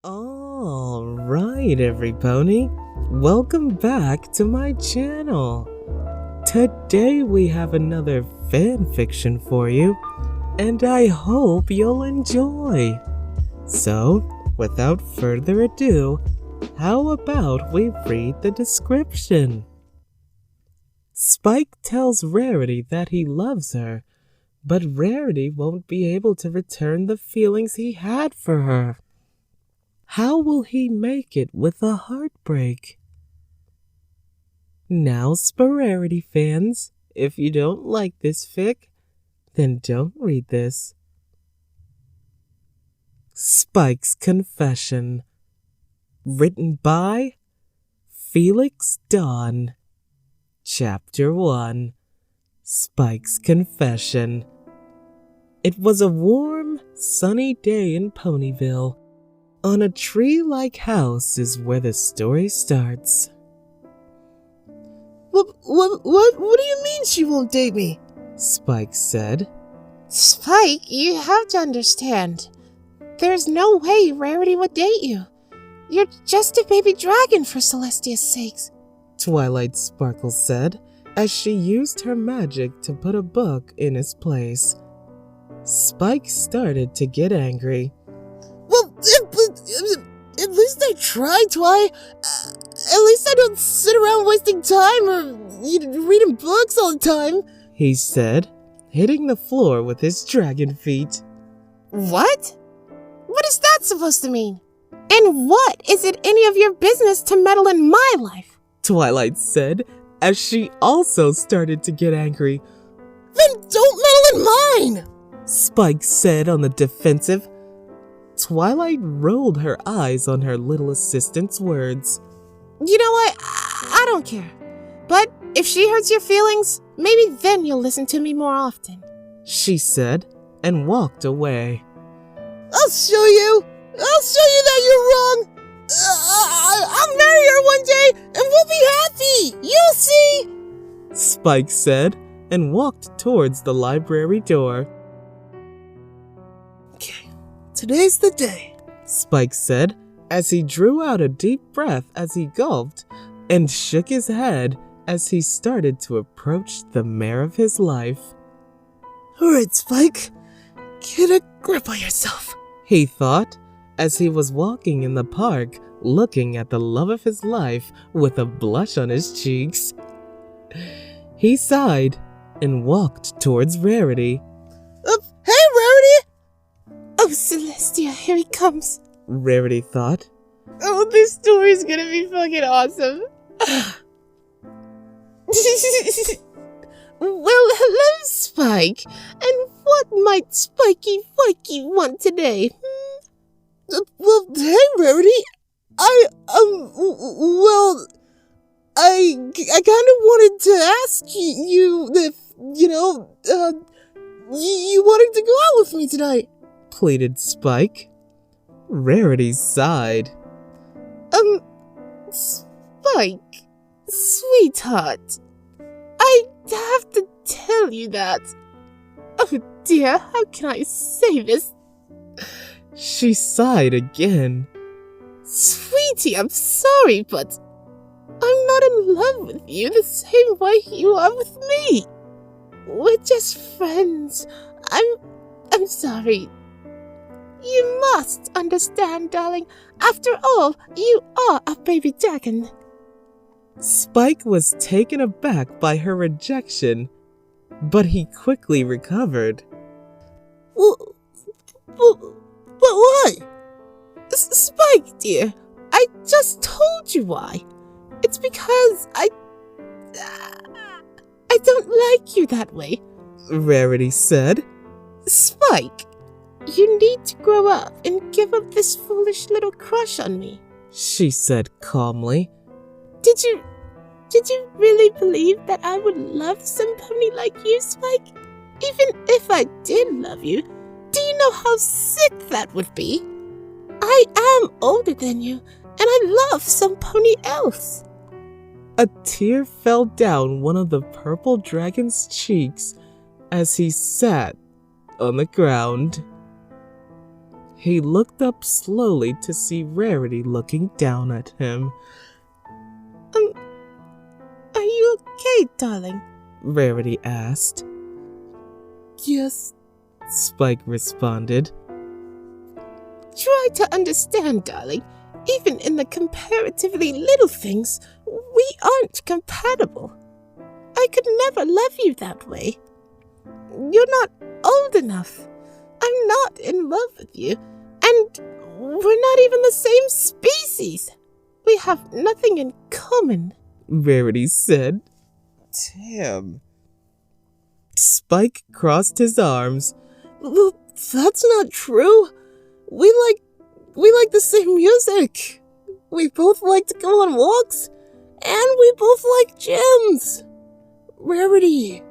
Alright everybody, welcome back to my channel. Today we have another fan fiction for you, and I hope you'll enjoy. So, without further ado, how about we read the description? Spike tells Rarity that he loves her, but Rarity won't be able to return the feelings he had for her. How will he make it with a heartbreak? Now, Sparity fans, if you don't like this fic, then don't read this. Spike's Confession. Written by FelixDawn. Chapter 1. Spike's Confession. It was a warm, sunny day in Ponyville. On a tree-like house is where the story starts. What do you mean she won't date me? Spike said. Spike, you have to understand. There's no way Rarity would date you. You're just a baby dragon for Celestia's sakes. Twilight Sparkle said as she used her magic to put a book in its place. Spike started to get angry. Well, at least I tried, at least I don't sit around wasting time or reading books all the time, he said, hitting the floor with his dragon feet. What? What is that supposed to mean? And what is it any of your business to meddle in my life? Twilight said as she also started to get angry. Then don't meddle in mine, Spike said on the defensive. Twilight rolled her eyes on her little assistant's words. You know what? I don't care. But if she hurts your feelings, maybe then you'll listen to me more often, she said, and walked away. I'll show you that you're wrong. I'll marry her one day and we'll be happy. You'll see, Spike said, and walked towards the library door. Today's the day, Spike said as he drew out a deep breath as he gulped and shook his head as he started to approach the mare of his life. Alright, Spike, get a grip on yourself, he thought as he was walking in the park looking at the love of his life with a blush on his cheeks. He sighed and walked towards Rarity. Hey, Rarity! Oh, Celestia, here he comes, Rarity thought. Oh, this story's gonna be fucking awesome. Well, hello, Spike. And what might Spiky Fikey want today? Well, hey, Rarity. I kind of wanted to ask you if, you wanted to go out with me tonight, pleaded Spike. Rarity sighed. Spike, sweetheart, I have to tell you that. Oh dear, how can I say this? She sighed again. Sweetie, I'm sorry, but I'm not in love with you the same way you are with me. We're just friends. I'm sorry. You must understand, darling. After all, you are a baby dragon. Spike was taken aback by her rejection, but he quickly recovered. But why? Spike, dear, I just told you why. It's because I don't like you that way, Rarity said. Spike, you need to grow up and give up this foolish little crush on me, she said calmly. Did you really believe that I would love some pony like you, Spike? Even if I did love you, do you know how sick that would be? I am older than you, and I love some pony else. A tear fell down one of the purple dragon's cheeks as he sat on the ground. He looked up slowly to see Rarity looking down at him. Are you okay, darling? Rarity asked. Yes. Spike responded. Try to understand, darling. Even in the comparatively little things, we aren't compatible. I could never love you that way. You're not old enough. I'm not in love with you. And we're not even the same species. We have nothing in common. Rarity said. Damn. Spike crossed his arms. Well, that's not true. We like the same music. We both like to go on walks. And we both like gyms. Rarity,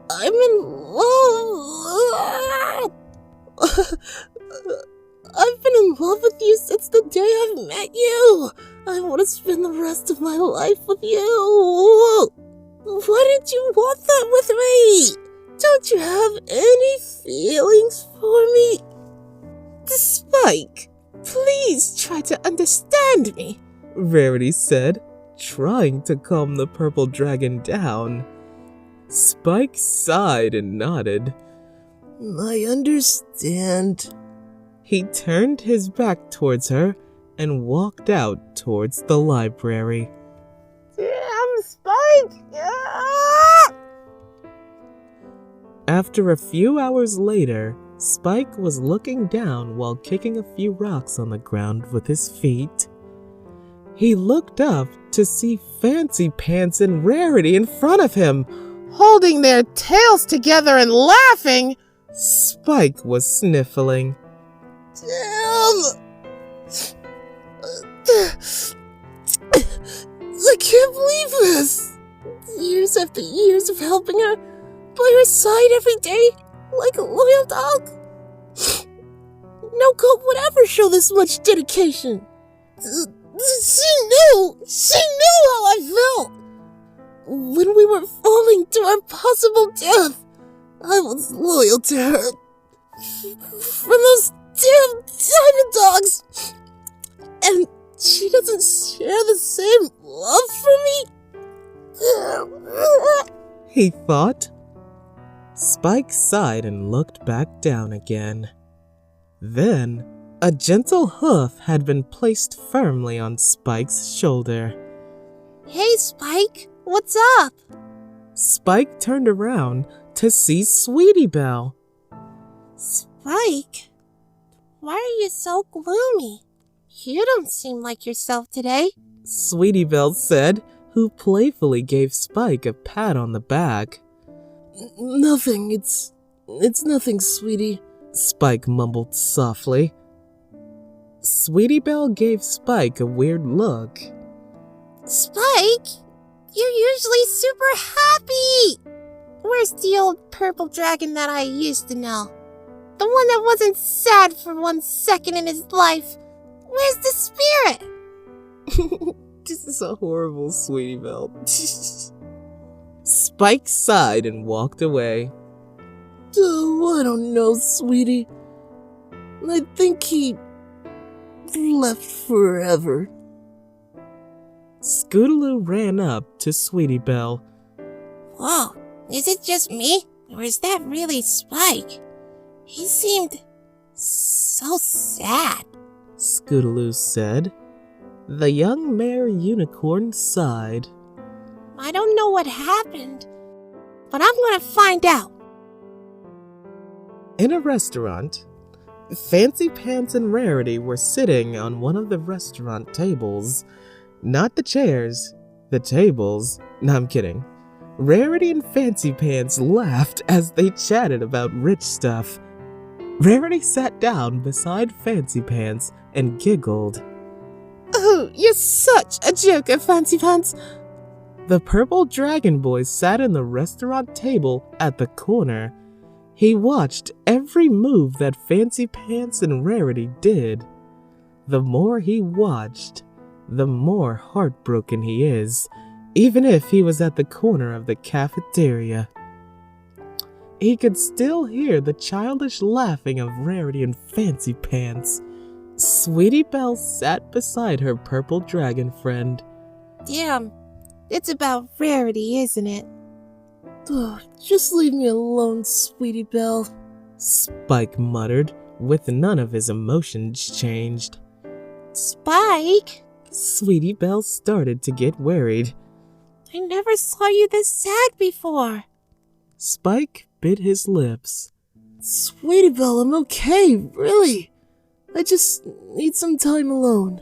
I'm in love. I've been in love with you since the day I've met you. I want to spend the rest of my life with you. Why did you want that with me? Don't you have any feelings for me? Spike, please try to understand me. Rarity said, trying to calm the purple dragon down. Spike sighed and nodded. I understand. He turned his back towards her and walked out towards the library. Damn, Spike! After a few hours later, Spike was looking down while kicking a few rocks on the ground with his feet. He looked up to see Fancy Pants and Rarity in front of him, Holding their tails together and laughing. Spike was sniffling. Damn! I can't believe this! Years after years of helping her, by her side every day, like a loyal dog. No goat would ever show this much dedication. She knew how I felt. When we were falling to our possible death, I was loyal to her. From those damn diamond dogs. And she doesn't share the same love for me? He thought. Spike sighed and looked back down again. Then, a gentle hoof had been placed firmly on Spike's shoulder. Hey, Spike, what's up? Spike turned around to see Sweetie Belle. Spike, why are you so gloomy? You don't seem like yourself today. Sweetie Belle said, who playfully gave Spike a pat on the back. Nothing, it's nothing, sweetie. Spike mumbled softly. Sweetie Belle gave Spike a weird look. Spike, you're usually super happy. Where's the old purple dragon that I used to know? The one that wasn't sad for 1 second in his life. Where's the spirit? This is a horrible Sweetie Belle. Spike sighed and walked away. Oh, I don't know, sweetie. I think he left forever. Scootaloo ran up to Sweetie Belle. Whoa, is it just me? Or is that really Spike? He seemed so sad. Scootaloo said. The young mare unicorn sighed. I don't know what happened, but I'm gonna find out. In a restaurant, Fancy Pants and Rarity were sitting on one of the restaurant tables. Not the chairs, the tables. No, I'm kidding. Rarity and Fancy Pants laughed as they chatted about rich stuff. Rarity sat down beside Fancy Pants and giggled. Oh, you're such a joker, Fancy Pants. The purple dragon boy sat in the restaurant table at the corner. He watched every move that Fancy Pants and Rarity did. The more he watched, the more heartbroken he is, even if he was at the corner of the cafeteria. He could still hear the childish laughing of Rarity and Fancy Pants. Sweetie Belle sat beside her purple dragon friend. Damn, it's about Rarity, isn't it? Ugh, just leave me alone, Sweetie Belle. Spike muttered, with none of his emotions changed. Spike? Sweetie Belle started to get worried. I never saw you this sad before. Spike bit his lips. Sweetie Belle, I'm okay, really. I just need some time alone.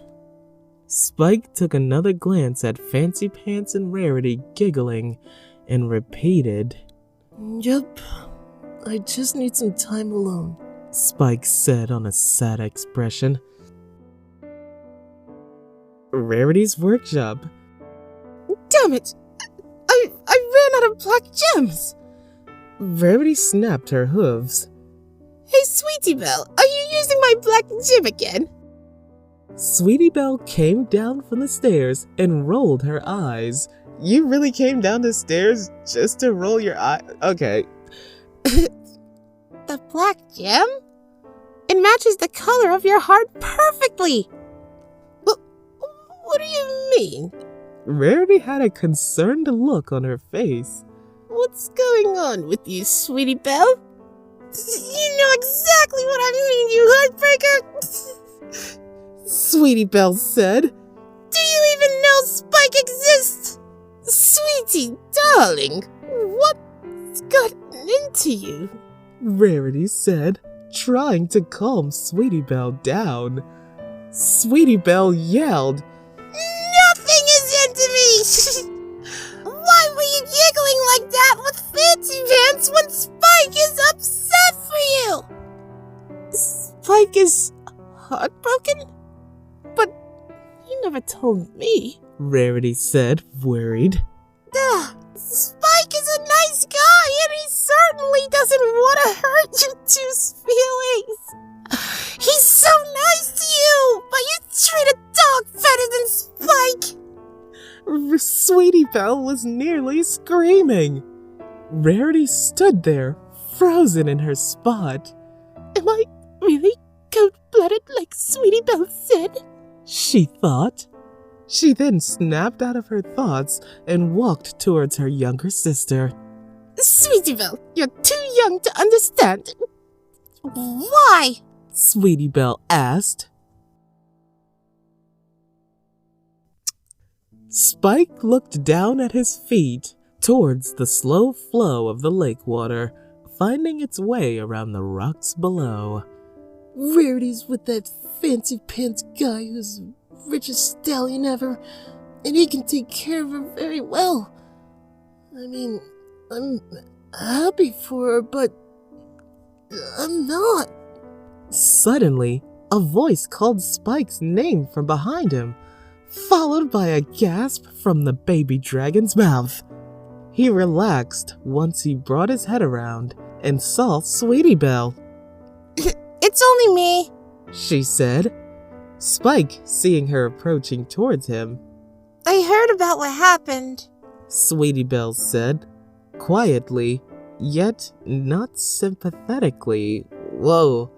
Spike took another glance at Fancy Pants and Rarity giggling and repeated, Yep, I just need some time alone, Spike said on a sad expression. Rarity's workshop. Damn it! I ran out of black gems! Rarity snapped her hooves. Hey, Sweetie Belle, are you using my black gem again? Sweetie Belle came down from the stairs and rolled her eyes. You really came down the stairs just to roll your eye? Okay. The black gem? It matches the color of your heart perfectly! What do you mean? Rarity had a concerned look on her face. What's going on with you, Sweetie Belle? You know exactly what I mean, you heartbreaker! Sweetie Belle said. Do you even know Spike exists? Sweetie, darling, what's gotten into you? Rarity said, trying to calm Sweetie Belle down. Sweetie Belle yelled, Nothing is into me! Why were you giggling like that with Fancy Pants when Spike is upset for you? Spike is heartbroken? But you never told me. Rarity said, worried. Spike is a nice guy and he certainly doesn't want to hurt you two's feelings. He's so nice to you, but you treat a dog better than Spike. Sweetie Belle was nearly screaming. Rarity stood there, frozen in her spot. Am I really cold-blooded like Sweetie Belle said? She thought. She then snapped out of her thoughts and walked towards her younger sister. Sweetie Belle, you're too young to understand. Why? Sweetie Belle asked. Spike looked down at his feet towards the slow flow of the lake water, finding its way around the rocks below. Rarity's with that Fancy Pants guy who's the richest stallion ever, and he can take care of her very well. I mean, I'm happy for her, but I'm not. Suddenly, a voice called Spike's name from behind him, followed by a gasp from the baby dragon's mouth. He relaxed once he brought his head around and saw Sweetie Belle. It's only me, she said. Spike, seeing her approaching towards him. I heard about what happened, Sweetie Belle said, quietly, yet not sympathetically. Whoa.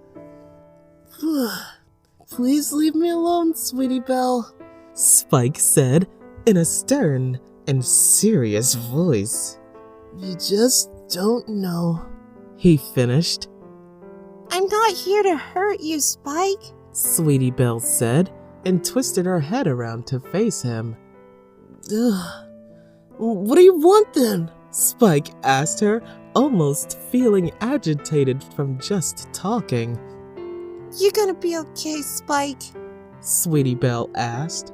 Please leave me alone, Sweetie Belle, Spike said in a stern and serious voice. You just don't know, he finished. I'm not here to hurt you, Spike, Sweetie Belle said and twisted her head around to face him. Ugh. What do you want then? Spike asked her, almost feeling agitated from just talking. You gonna be okay, Spike? Sweetie Belle asked.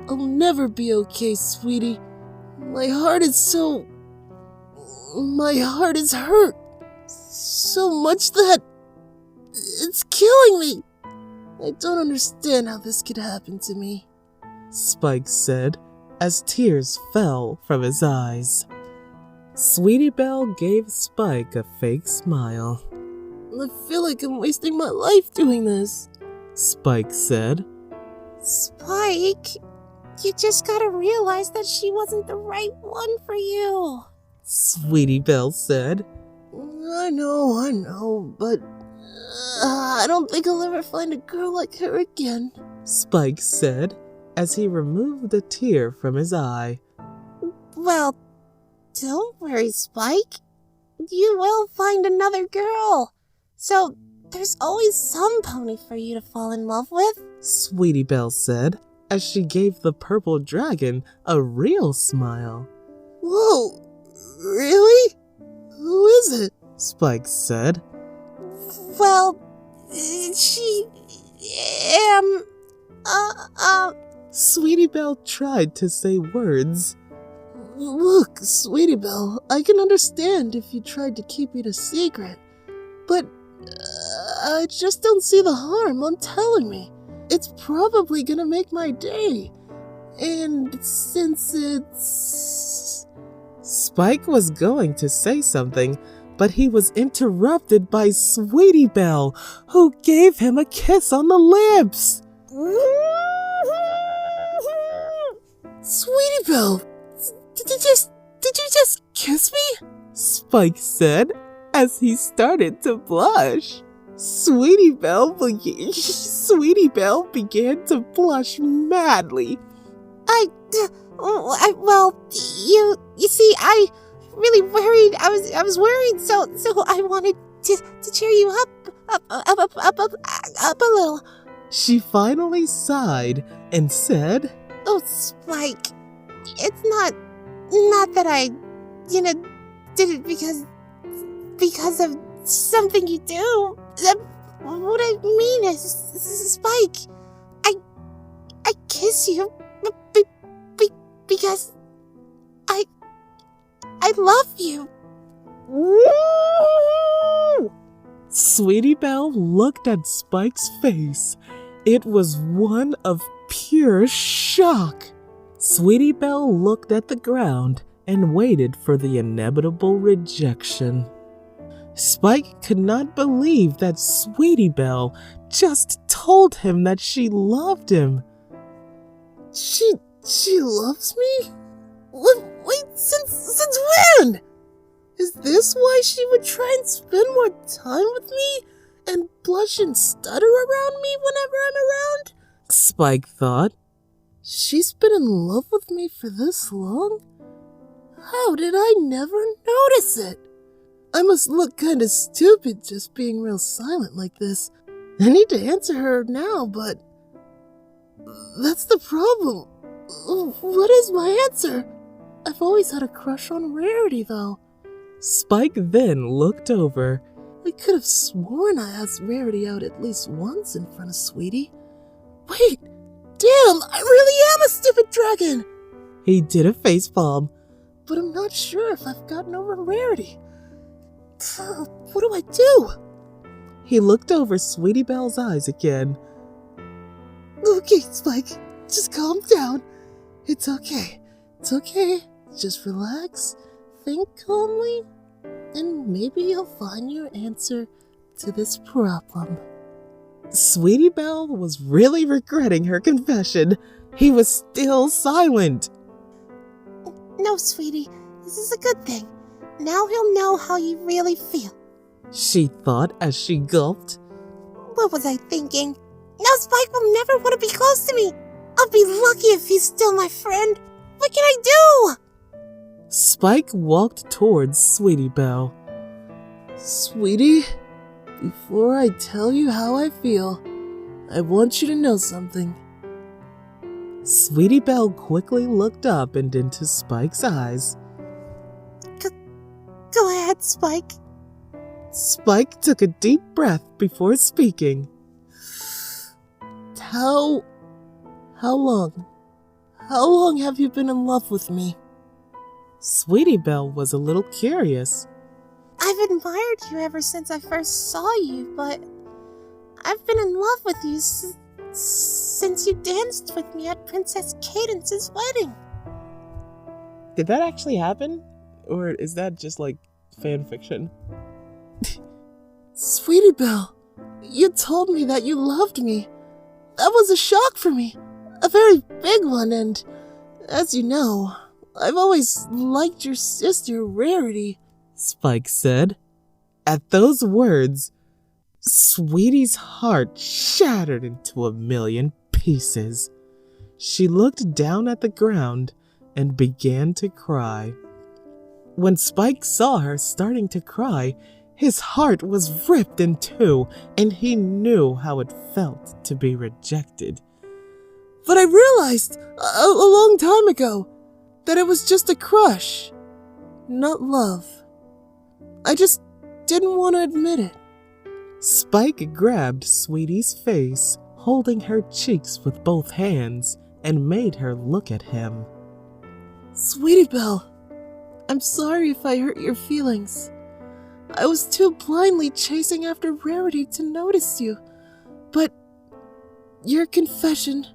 I'll never be okay, sweetie. My heart is hurt. So much that it's killing me. I don't understand how this could happen to me, Spike said as tears fell from his eyes. Sweetie Belle gave Spike a fake smile. I feel like I'm wasting my life doing this, Spike said. Spike, you just gotta realize that she wasn't the right one for you, Sweetie Belle said. I know, but I don't think I'll ever find a girl like her again, Spike said as he removed a tear from his eye. Well, don't worry, Spike. You will find another girl. So, there's always some pony for you to fall in love with. Sweetie Belle said as she gave the purple dragon a real smile. Whoa, really? Who is it? Spike said. Well, she... Sweetie Belle tried to say words. Look, Sweetie Belle, I can understand if you tried to keep it a secret, but I just don't see the harm on telling me. It's probably gonna make my day. And since it's... Spike was going to say something, but he was interrupted by Sweetie Belle, who gave him a kiss on the lips. Sweetie Belle, did you just kiss me? Spike said as he started to blush. Sweetie Belle began to blush madly. Well, you see, I really worried. I was worried, so I wanted to cheer you up a little. She finally sighed and said, Oh, Spike, it's not that I, did it because of something you do. What I mean is, Spike, I kiss you because I love you. Sweetie Belle looked at Spike's face. It was one of pure shock. Sweetie Belle looked at the ground and waited for the inevitable rejection. Spike could not believe that Sweetie Belle just told him that she loved him. She loves me? Wait, since when? Is this why she would try and spend more time with me and blush and stutter around me whenever I'm around? Spike thought. She's been in love with me for this long? How did I never notice it? I must look kinda stupid just being real silent like this. I need to answer her now, but that's the problem. What is my answer? I've always had a crush on Rarity, though. Spike then looked over. I could have sworn I asked Rarity out at least once in front of Sweetie. Wait, damn, I really am a stupid dragon! He did a facepalm. But I'm not sure if I've gotten over Rarity. What do I do? He looked over Sweetie Belle's eyes again. Okay, Spike, just calm down. It's okay. It's okay. Just relax, think calmly, and maybe you'll find your answer to this problem. Sweetie Belle was really regretting her confession. He was still silent. No, Sweetie, this is a good thing. Now he'll know how you really feel. She thought as she gulped. What was I thinking? Now Spike will never want to be close to me. I'll be lucky if he's still my friend. What can I do? Spike walked towards Sweetie Belle. Sweetie, before I tell you how I feel, I want you to know something. Sweetie Belle quickly looked up and into Spike's eyes. Go ahead, Spike. Spike took a deep breath before speaking. How long? How long have you been in love with me? Sweetie Belle was a little curious. I've admired you ever since I first saw you, but I've been in love with you since you danced with me at Princess Cadence's wedding. Did that actually happen? Or is that just like fan fiction? Sweetie Belle, you told me that you loved me. That was a shock for me. A very big one, and as you know, I've always liked your sister, Rarity, Spike said. At those words, Sweetie's heart shattered into a million pieces. She looked down at the ground and began to cry. When Spike saw her starting to cry, his heart was ripped in two, and he knew how it felt to be rejected. But I realized a long time ago that it was just a crush, not love. I just didn't want to admit it. Spike grabbed Sweetie's face, holding her cheeks with both hands, and made her look at him. Sweetie Belle, I'm sorry if I hurt your feelings. I was too blindly chasing after Rarity to notice you, but your confession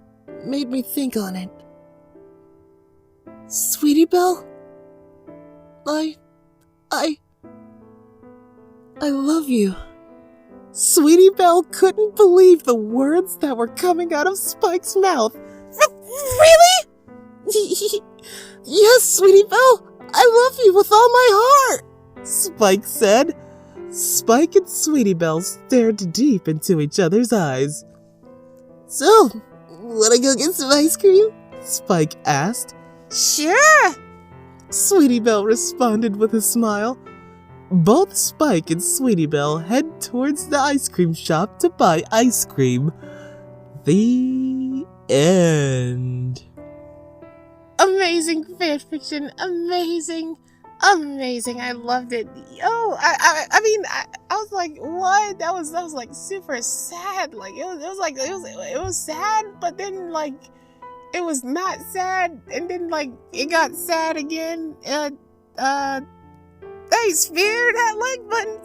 made me think on it. Sweetie Belle, I love you. Sweetie Belle couldn't believe the words that were coming out of Spike's mouth. Really? Yes, Sweetie Belle, I love you with all my heart, Spike said. Spike and Sweetie Belle stared deep into each other's eyes. So, wanna go get some ice cream? Spike asked. Sure, Sweetie Belle responded with a smile. Both Spike and Sweetie Belle head towards the ice cream shop to buy ice cream. The end. Amazing fanfiction, amazing. I loved it. I was like, what? That was like super sad. Like it was sad, but then like it was not sad, and then like it got sad again. Hey, spear that like button.